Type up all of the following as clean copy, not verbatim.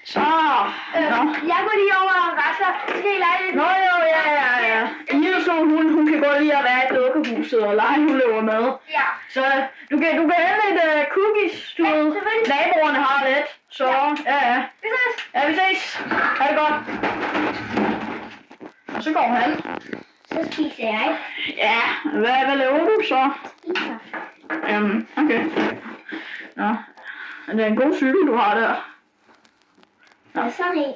Så, Jeg går lige over og rasler. Skal I lege lidt? Nå jo, ja. Ilse, hun kan godt lide at være i dukkehuset og lege, hun løber med. Ja. Så du kan hente lidt cookies, du ved. Naboerne har lidt. Så, ja. Vi ses. Ja, vi ses. Ha' det godt. Og så går han. Så spiser jeg. Ja, hvad laver du så? Spiser. Okay. Nå, det er en god cykel, du har der. Ja, sådan en.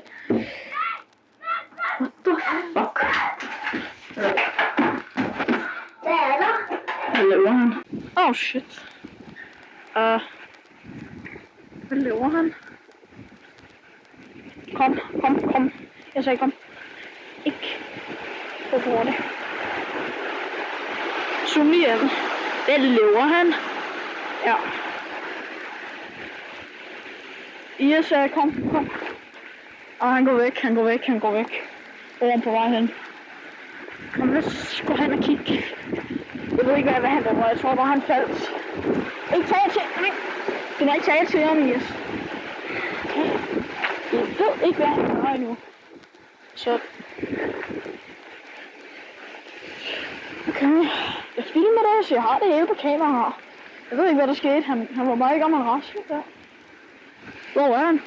What the fuck? Hvad er der? Hvad laver han? Oh shit. Hvad laver han? Kom. Jeg sagde kom. Ikke. Hvad tror det? Zoom lige ind. Hvad laver han? Ja. Yes, kom. Og han går væk. Hvor er han på vej hen? Kom, lad os gå hen og kigge. Jeg ved ikke, hvad han laver. Jeg tror bare, han faldt. Ikke tale til ham. Du må ikke tale til ham, Yes. Jeg ved ikke, hvad han gør endnu. Så. Okay. Jeg filmer det, så jeg har det hele på kamera. Jeg ved ikke, hvad der skete. Han var bare ikke om en rasle der. Hvor er han?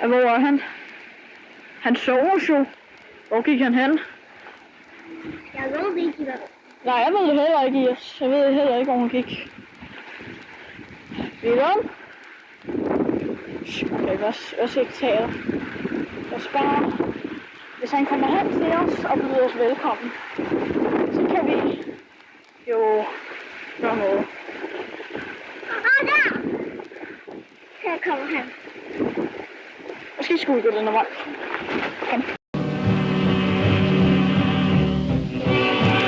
Ja, hvor er han? Han sover jo. Hvor gik han hen? Jeg ved det ikke, hvad. Nej, jeg ved det heller ikke, Yes. Jeg ved heller ikke, hvor hun gik. Videre. Okay, hvad skal jeg tage? Jeg spørger, hvis han kommer hen til os og byder os velkommen, så kan vi jo gøre noget. Der! Her kommer han. Måske skulle vi gå den her vej. Kom.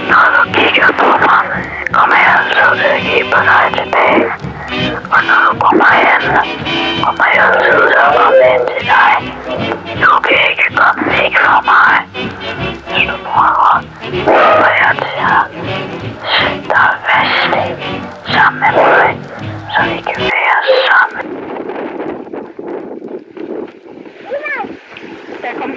Når du kigger på mig, kommer jeg altid til at kigge på dig tilbage. Og når du kommer hen, kommer jeg altid til at komme hen til dig. Du kan ikke komme væk fra mig. Hvis du prøver, kommer jeg til at sætte dig fast sammen med mig, så vi kan være sammen. Ja, kom.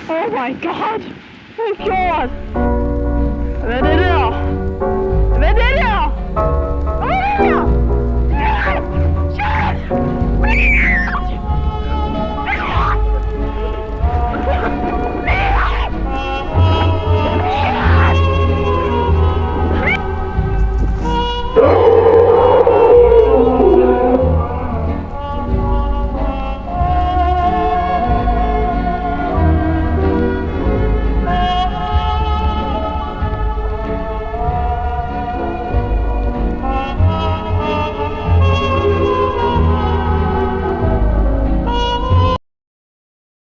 Oh my god! Oh my god!